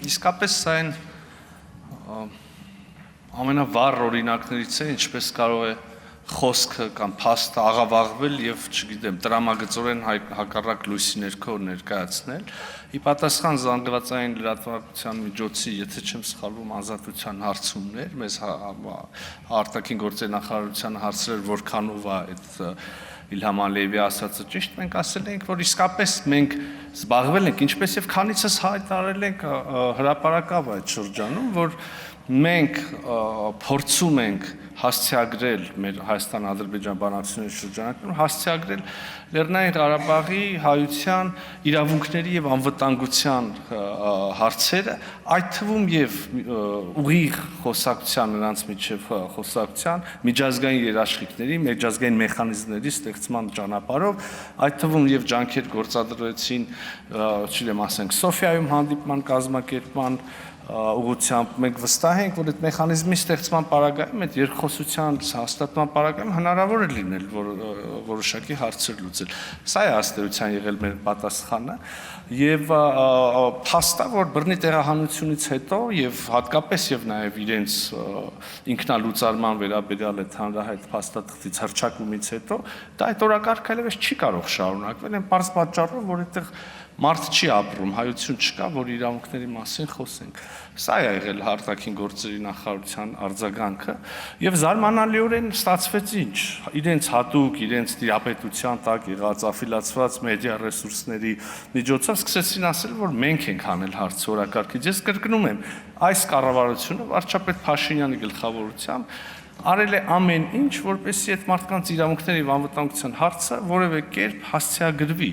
Իսկապես սա այն ամենավառ օրինակներից է, ինչպես կարող է խոսքը կամ փաստը աղավաղվել եւ, չգիտեմ, տրամագծորեն հակառակ լույսի ներքո ներկայացնել։ Ի պատասխան զանգվածային լրատվության միջոցի, եթե չեմ սխալվում, ազատության հարցումներ, մեզ արտաքին գործերի նախարարությանը հարցրել որքանով է այդ Իլհամ Ալիևի ասածը ճիշտ, մենք ասել ենք, որ իսկապես մենք զբաղվել ենք, ինչպես եւ քանիցս հայտարարել ենք հրապարակավ այդ շրջանում, որ մենք փորձում ենք հասցեագրել մեր Հայաստան-Ադրբեջան բանակցությունների շրջանակում, հասցեագրել Լեռնային Ղարաբաղի հայության իրավունքների եւ անվտանգության հարցերը, այդ թվում եւ ուղիղ խոսակցության նրանց միջև խոսակցության, միջազգային երաշխիքների, միջազգային մեխանիզմների ստեղծման ճանապարհով, այդ թվում եւ ջանքեր գործադրեցին, չգիտեմ, ասենք Սոֆիայում հանդիպման կազմակերպման ուղղությամբ մենք վստահ ենք, որ այդ մեխանիզմի ստեղծման պարագայում, այդ երկխոսության հաստատման պարագայում հնարավոր է լինել, որ որոշակի հարցեր լուծել։ Սա է ըստերության եղել մեր պատասխանը եւ փաստա, որ բռնի տեղահանությունից հետո եւ հատկապես եւ նաեւ իրենց ինքնալուծարման վերաբերյալ այդ հանրահայտ փաստաթղթից հրճակումից հետո դա այդ օրակարգը այլևս չի կարող շարունակվել այն պարզ պատճառով, որ այդտեղ մարդ չի ապրում, հայություն չկա, որ իրավունքների մասին խոսենք։ Սա է եղել արտաքին գործերի նախարարության արձագանքը եւ զարմանալիորեն ստացվեց ինչ, իրենց հատուկ, իրենց տիրապետության տակ եղած աֆիլացված մեդիա ռեսուրսների միջոցով սկսեցին ասել, որ մենք ենք հանել հարցը օրակարգից։ Ես կրկնում եմ, այս կառավարությունը վարչապետ Փաշինյանի գլխավորությամբ արել է ամեն ինչ, որպեսզի այդ մարդկանց իրավունքների եւ անվտանգության հարցը որևէ կերպ հասցեագրվի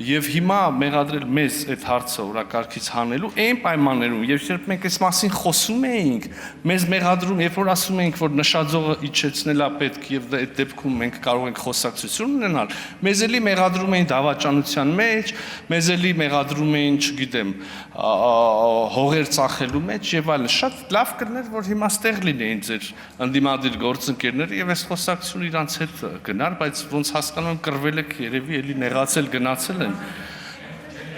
եւ հիմա մեղադրել մեզ այդ հարցը օրակարգից հանելու այն պայմաններում, երբ մենք այս մասին խոսում էինք, մեզ մեղադրում, երբ որ ասում էինք, որ նշաձողը իջեցնել է պետք եւ այդ դեպքում մենք կարող ենք խոսակցություն ունենալ, մեզ էլի մեղադրում էին դավաճանության մեջ, մեզ էլի մեղադրում էին, չգիտեմ, հողեր ծախելու մեջ եւ այլն։ Շատ լավ կլիներ, որ հիմա ստեղ լինեին ձեր ընդդիմադիր գործընկերները եւ այս խոսակցությունը իրանց հետ գնար, բայց ոնց հասկանում եմ կռվել եք երևի էլի նեղացել գնացել են։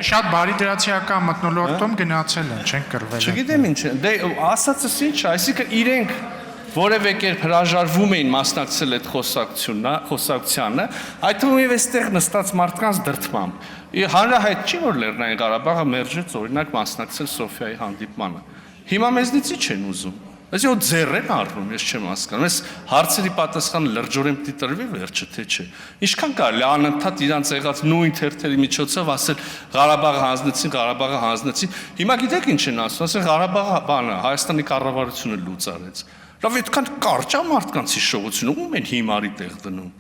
Շատ բարի դրացիական մթնոլորտում գնացել են, չեն կռվել։ Չգիտեմ ինչ, դե ասածս ինչ, այսինքն իրենք որևէ կերպ հրաժարվում էին մասնակցել այդ խոսակցությանը, այդ թվում եւ այստեղ նստած մարդկանց դրդմամբ։ Հանրահայտ չի, որ Լեռնային Ղարաբաղը մերժեց օրինակ մասնակցել Սոֆիայի հանդիպմանը։ Հիմա մեզնից ի՞նչ են ուզում։ Այսինքն ձեռ են առնում, ես չեմ հասկանում։ Այս հարցերի պատասխանը լրջորեն պիտի տրվի վերջը, թե չէ։ Ինչքան կարելի անընդհատ իրանց եղած նույն թերթերի միջոցով ասել Ղարաբաղը հանձնեցին։ Հիմա գիտեք ինչ են ասում, ասեն Ղարաբաղը բանը Հայաստանի կառավարությունը լուծարեց։ Լավ, այդքան կարճ է մարդկանց հիշողությունը, ում են հիմարի տեղ դնում։